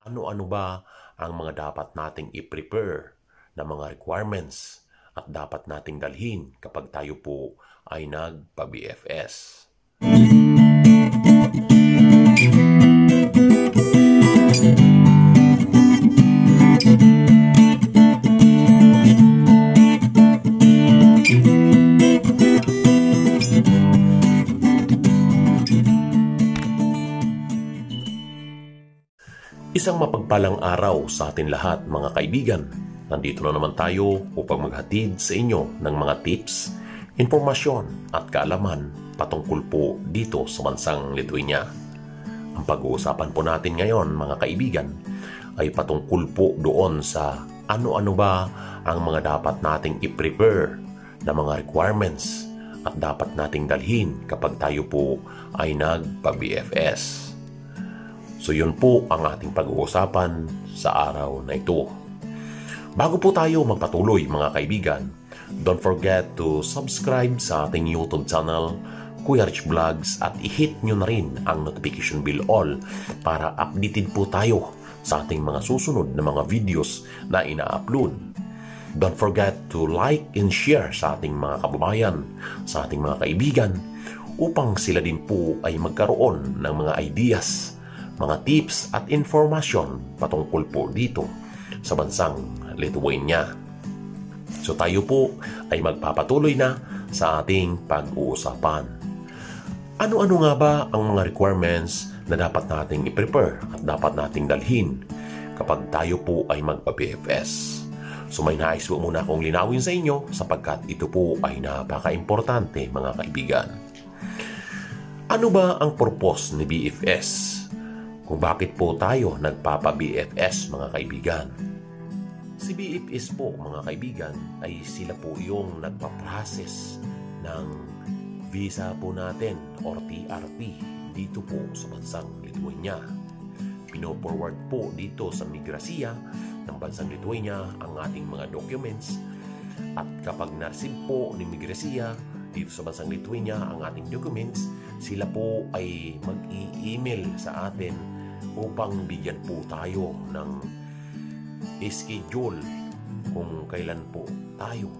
Ano-ano ba ang mga dapat nating i-prepare na mga requirements at dapat nating dalhin kapag tayo po ay nagpa-BFS? Isang mapagpalang araw sa atin lahat, mga kaibigan. Nandito na naman tayo upang maghatid sa inyo ng mga tips, impormasyon at kaalaman patungkol po dito sa bansang Lithuania. Ang pag-uusapan po natin ngayon, mga kaibigan, ay patungkol po doon sa ano-ano ba ang mga dapat nating i-prepare na mga requirements at dapat nating dalhin kapag tayo po ay nagpa-BFS. So yun po ang ating pag-uusapan sa araw na ito. Bago po tayo magpatuloy, mga kaibigan, don't forget to subscribe sa ating YouTube channel, Kuya Rich Vlogs, at i-hit nyo na rin ang notification bell all para updated po tayo sa ating mga susunod na mga videos na ina-upload. Don't forget to like and share sa ating mga kababayan, sa ating mga kaibigan, upang sila din po ay magkaroon ng mga ideas, mga tips at informasyon patungkol po dito sa bansang Lithuania. So tayo po ay magpapatuloy na sa ating pag-uusapan. Ano-ano nga ba ang mga requirements na dapat nating i-prepare at dapat nating dalhin kapag tayo po ay magpa-BFS? So may nais po muna akong linawin sa inyo sapagkat ito po ay napaka-importante, mga kaibigan. Ano ba ang purpose ni BFS? Kung bakit po tayo nagpapa-BFS, mga kaibigan? Si BFS po, mga kaibigan, ay sila po yung nagpa-process ng visa po natin or TRP dito po sa bansang Lithuania. Pino-forward po dito sa migrasiya ng bansang Lithuania ang ating mga documents, at kapag na-receive po ni migrasiya dito sa bansang Lithuania ang ating documents, sila po ay mag-i-email sa atin upang bigyan po tayo ng schedule kung kailan po tayo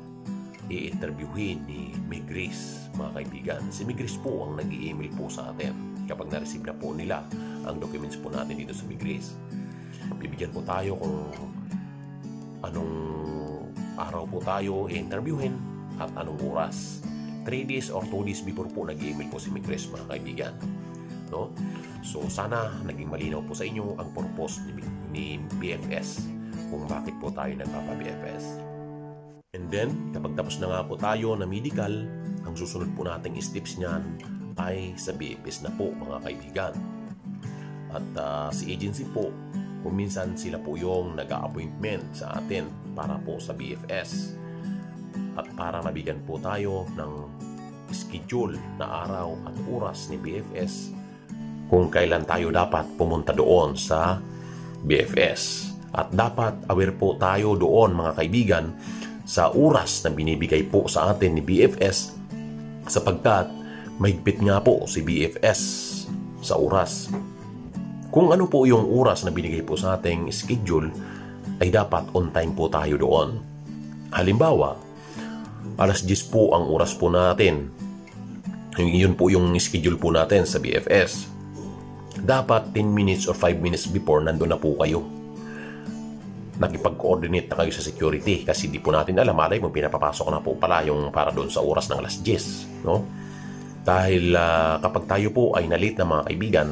i-interviewin ni Migris, mga kaibigan. Si Migris po ang nag-i-email po sa atin kapag na-receive na po nila ang documents po natin dito sa Migris. Bibigyan po tayo kung anong araw po tayo i-interviewin at anong oras. 3 days or 2 days before po nag-i-email po si Migris, mga kaibigan. No? So sana naging malinaw po sa inyo ang purpose ni BFS, kung bakit po tayo nagpapa-BFS. And then, kapag tapos na nga po tayo na medical, ang susunod po nating steps niyan ay sa BFS na po, mga kaibigan. At si agency po, kung minsan sila po yung nag-a-appointment sa atin para po sa BFS. At para mabigyan po tayo ng schedule na araw at oras ni BFS kung kailan tayo dapat pumunta doon sa BFS. At dapat aware po tayo doon, mga kaibigan, sa oras na binibigay po sa atin ni BFS, sapagkat mahigpit nga po si BFS sa oras. Kung ano po yung oras na binigay po sa ating schedule, ay dapat on time po tayo doon. Halimbawa, alas 10 po ang oras po natin. Yun po yung schedule po natin sa BFS. Dapat 10 minutes or 5 minutes before nandun na po kayo. Nakipag-coordinate na kayo sa security kasi di po natin alam, malay mo pinapapasok na po pala yung para doon sa oras ng alas 10, no? Dahil kapag tayo po ay na-late na, mga kaibigan,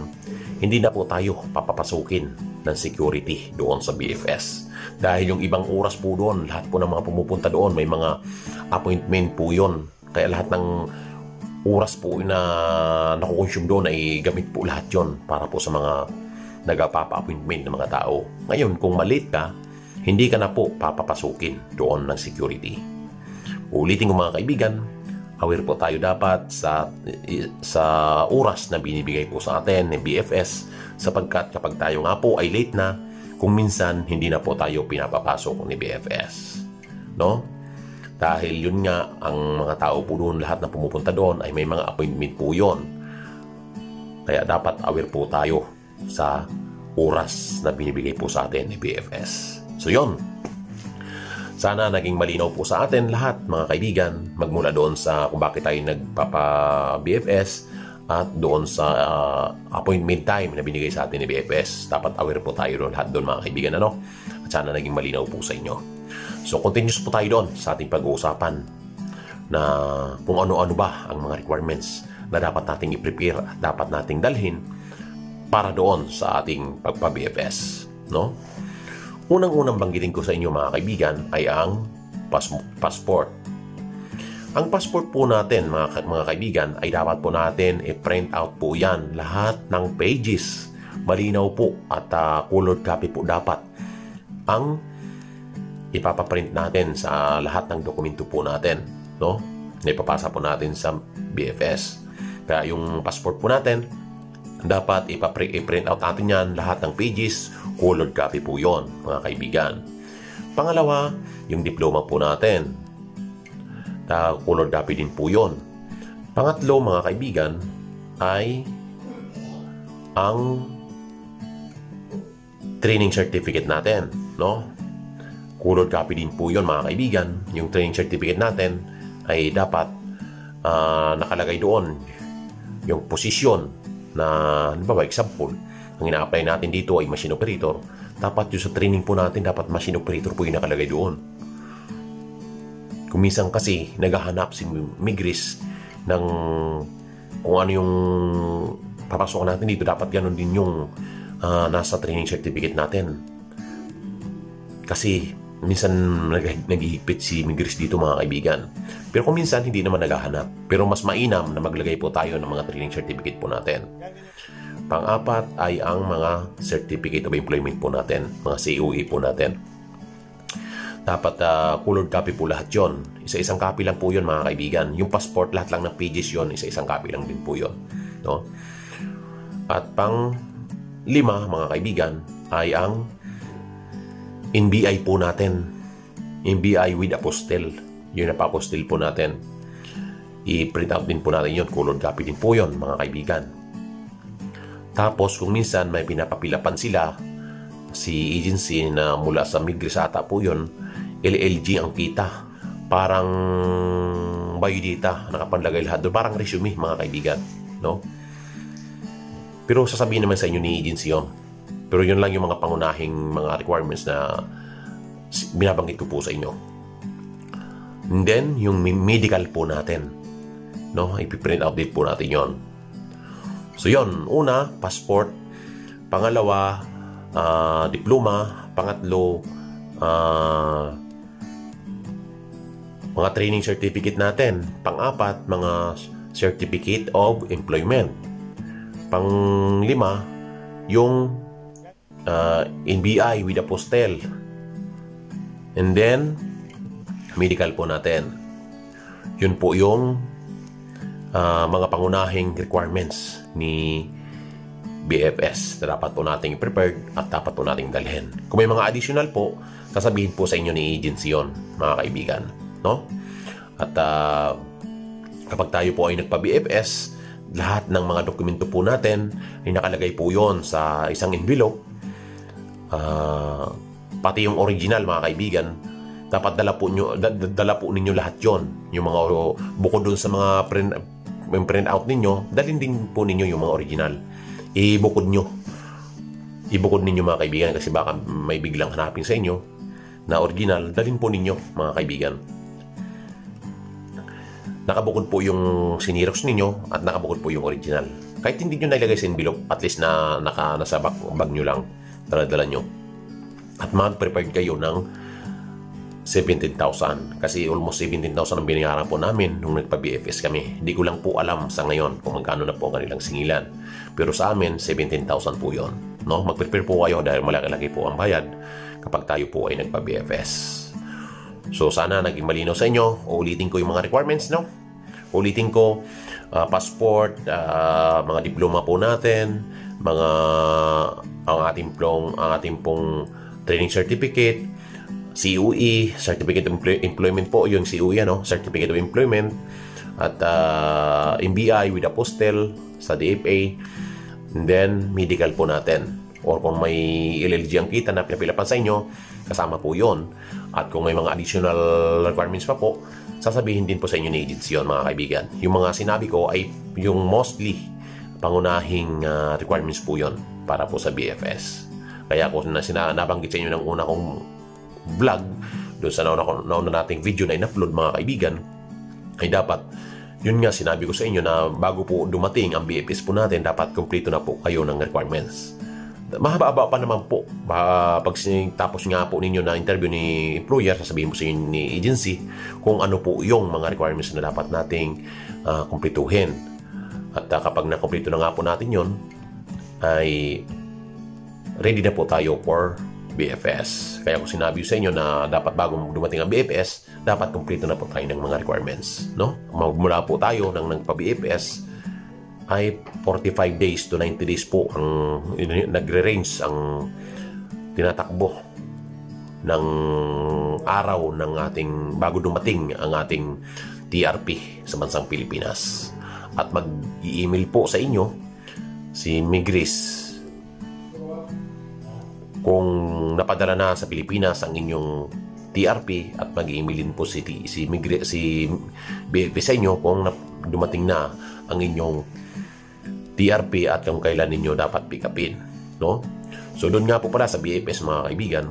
hindi na po tayo papapasukin ng security doon sa BFS. Dahil yung ibang oras po doon, lahat po ng mga pumupunta doon, may mga appointment po yon. Kaya lahat ng oras po na nakukonsume doon ay gamit po lahat yon para po sa mga nagpapa-appointment ng mga tao. Ngayon, kung malate ka, hindi ka na po papapasukin doon ng security. Ulitin ko, mga kaibigan, aware po tayo dapat sa oras na binibigay po sa atin ng BFS, sapagkat kapag tayo nga po ay late na, kung minsan hindi na po tayo pinapapasok ni BFS. No? Dahil yun nga, ang mga tao po doon, lahat na pumupunta doon ay may mga appointment po yun. Kaya dapat aware po tayo sa oras na binibigay po sa atin ni BFS. So yon. Sana naging malinaw po sa atin lahat mga kaibigan, magmula doon sa kung bakit tayo nagpapa-BFS at doon sa appointment time na binigay sa atin ni BFS. Dapat aware po tayo doon lahat doon mga kaibigan, ano? At sana naging malinaw po sa inyo. So continuous po tayo doon sa ating pag-uusapan na kung ano-ano ba ang mga requirements na dapat nating i-prepare at dapat nating dalhin para doon sa ating pagpa-BFS, no? Unang-unang banggitin ko sa inyo mga kaibigan ay ang passport. Ang passport po natin mga kaibigan ay dapat po natin i-print out po yan. Lahat ng pages. Malinaw po at colored copy po dapat ang ipapaprint natin sa lahat ng dokumento po natin, no? Na ipapasa po natin sa BFS. Kaya yung passport po natin, dapat i-print out natin yan, lahat ng pages, colored copy po yon mga kaibigan. Pangalawa, yung diploma po natin, colored copy din po yon. Pangatlo mga kaibigan ay ang training certificate natin, no? Colored copy din po yon mga kaibigan. Yung training certificate natin ay dapat nakalagay doon yung posisyon na, ba example, ang ina-apply natin dito ay machine operator. Dapat yung sa training po natin, dapat machine operator po yung nakalagay doon. Kung minsan kasi, naghahanap si Migris ng kung ano yung papasok natin dito, dapat ganun din yung nasa training certificate natin. Kasi, minsan naghihigpit si Migris dito mga kaibigan. Pero kung minsan hindi naman naghahanap. Pero mas mainam na maglagay po tayo ng mga training certificate po natin. Pang-apat ay ang mga certificate of employment po natin, mga COE po natin. Dapat colored copy po lahat yon. Isa-isang copy lang po yon mga kaibigan. Yung passport, lahat lang ng pages yon, isa-isang copy lang din po yon, no? At pang-5 mga kaibigan ay ang NBI po natin. NBI with apostle. Yung napa-apostle po natin. I-print out din po natin yun. Colored copy din po yun, mga kaibigan. Tapos, kung minsan may pinapapilapan sila, si agency na mula sa Migris ata po yun, LLG ang kita. Parang biodata, nakapanlagay lahat doon. Parang resume, mga kaibigan. No? Pero sasabihin naman sa inyo ni agency yun. Pero yun lang yung mga pangunahing mga requirements na binabanggit ko po sa inyo. And then, yung medical po natin. No? Ipiprint out din po natin yon. So, yon. Una, passport. Pangalawa, diploma. Pangatlo, mga training certificate natin. Pang-apat, mga certificate of employment. Pang-lima, yung NBI with apostle. And then, medical po natin. Yun po yung mga pangunahing requirements ni BFS na dapat po nating prepared at dapat po nating dalhin. Kung may mga additional po, sasabihin po sa inyo ni agency yun, mga kaibigan. No? At kapag tayo po ay nagpa-BFS, lahat ng mga dokumento po natin ay nakalagay po yon sa isang envelope. Pati yung original mga kaibigan, dapat dala po ninyo lahat yon. Yung mga bukod dun sa mga print out ninyo, dalhin din po ninyo yung mga original. Ibukod ninyo mga kaibigan, kasi baka may biglang hanapin sa inyo na original. Dalhin po ninyo mga kaibigan. Nakabukod po yung sinirox ninyo at nakabukod po yung original. Kahit hindi nyo nailagay sa envelope, at least na nasa bag nyo lang, dala nyo. At mag-prepared kayo ng 17,000. Kasi almost 17,000 ang binayaran po namin nung nagpa-BFS kami. Hindi ko lang po alam sa ngayon kung magkano na po ang kanilang singilan. Pero sa amin, 17,000 po yon. No? Mag-prepare po kayo dahil malaki-laki po ang bayad kapag tayo po ay nagpa-BFS. So sana naging malinaw sa inyo. Uulitin ko yung mga requirements, no? Ulitin ko, passport, mga diploma po natin, ang ating pong training certificate, COE, Certificate of Employment po, yung COE, no? Certificate of Employment, at MBI with apostle sa DFA, and then medical po natin. or kung may LLG ang kita na pinapilapan sa inyo, kasama po yon. At kung may mga additional requirements pa po, sasabihin din po sa inyo ni agency yun, mga kaibigan. Yung mga sinabi ko ay yung mostly pangunahing requirements po yon para po sa BFS. Kaya kung nabanggit sa inyo ng una kong vlog, doon sa nauna nating video na in-upload, mga kaibigan, ay dapat, yun nga sinabi ko sa inyo na bago po dumating ang BFS po natin, dapat kumpleto na po kayo ng requirements. Mahaba-haba pa naman po. Pag tapos nga po ninyo na interview ni employer, sasabihin po sa inyo ni agency kung ano po yung mga requirements na dapat nating kumpletuhin. At kapag nakumpleto na nga po natin yon, ay ready na po tayo for BFS. Kaya kung sinabi sa inyo na dapat bago dumating ang BFS, dapat kumpleto na po tayo ng mga requirements, no? Magmula po tayo nang nagpa-BFS ay 45 days to 90 days po ang nagre-range ang tinatakbo ng araw ng ating bago dumating ang ating TRP sa bansang Pilipinas. At mag-i-email po sa inyo si Migris kung napadala na sa Pilipinas ang inyong TRP, at mag-i-email din po si BFS sa inyo kung dumating na ang inyong TRP at kung kailan ninyo dapat pick upin, no? So doon nga po pala sa BFS, mga kaibigan,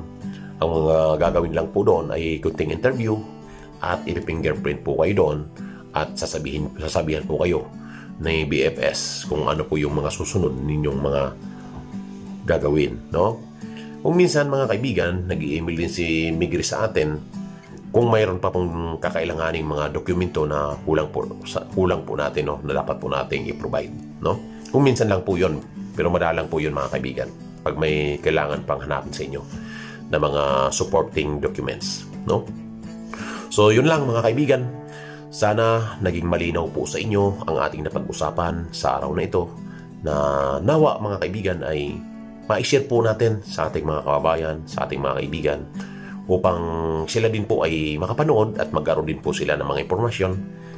ang mga gagawin lang po doon ay kunting interview at i-fingerprint po kayo doon at sasabihan po kayo ng BFS kung ano po yung mga susunod ninyong mga gagawin, no? Kung minsan, mga kaibigan, nag-i-email din si Migri sa atin kung mayroon pa pong kakailanganing mga dokumento na kulang po natin, no, na dapat po nating i-provide, no? Kung minsan lang po yun, pero madalang po yun, mga kaibigan, pag may kailangan pang hanapin sa inyo na mga supporting documents, no? So yun lang, mga kaibigan, sana naging malinaw po sa inyo ang ating napag-usapan sa araw na ito, na nawa, mga kaibigan, ay ma-share po natin sa ating mga kababayan, sa ating mga kaibigan, upang sila din po ay makapanood at magkaroon din po sila ng mga impormasyon,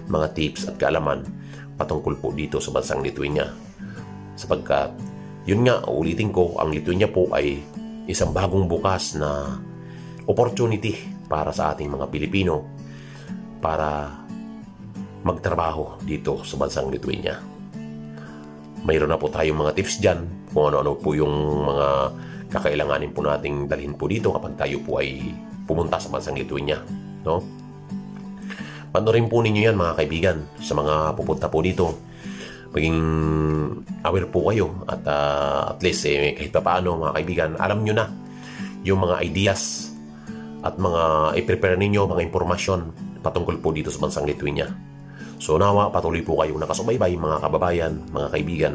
mga tips at kaalaman patungkol po dito sa bansang Lithuania. Sapagkat, yun nga, ulitin ko, ang Lithuania po ay isang bagong bukas na opportunity para sa ating mga Pilipino para magtrabaho dito sa bansang Lithuania. Mayroon na po tayong mga tips dyan kung ano-ano po yung mga kakailanganin po nating dalhin po dito kapag tayo po ay pumunta sa bansang Lithuania, no? Panoorin po ninyo yan, mga kaibigan, sa mga pupunta po dito. Maging aware po kayo at least kahit pa paano, mga kaibigan, alam nyo na yung mga ideas at mga i-prepare ninyo, mga impormasyon patungkol po dito sa bansang Lithuania. So nawa, patuloy po kayong nakasubaybay, mga kababayan, mga kaibigan,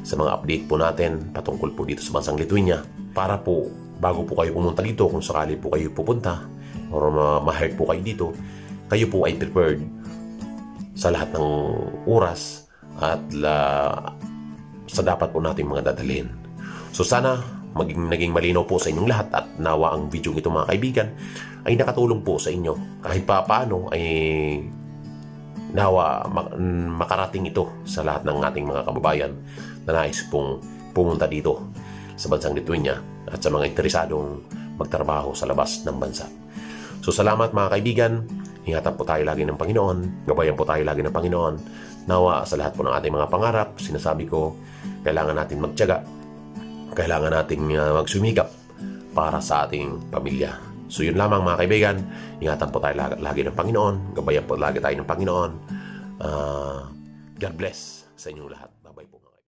sa mga update po natin patungkol po dito sa bansang Lithuania, para po bago po kayo pumunta dito, kung sakali po kayo pupunta or ma-hire po kayo dito, kayo po ay prepared sa lahat ng oras at sa dapat po nating mga dadalhin. So sana naging malinaw po sa inyong lahat, at nawa ang video ito, mga kaibigan, ay nakatulong po sa inyo kahit pa paano, ay nawa makarating ito sa lahat ng ating mga kababayan na nais pong pumunta dito sa bansang Lithuania at sa mga interesadong magtrabaho sa labas ng bansa. So salamat, mga kaibigan. Ingatan po tayo lagi ng Panginoon. Gabayan po tayo lagi ng Panginoon. Nawa sa lahat po ng ating mga pangarap, sinasabi ko, kailangan natin magtiyaga. Kailangan nating magsumikap para sa ating pamilya. So yun lamang, mga kaibigan. Ingatan po tayo lagi ng Panginoon. Gabayan po lagi tayo ng Panginoon. God bless sa inyong lahat. Bye-bye po.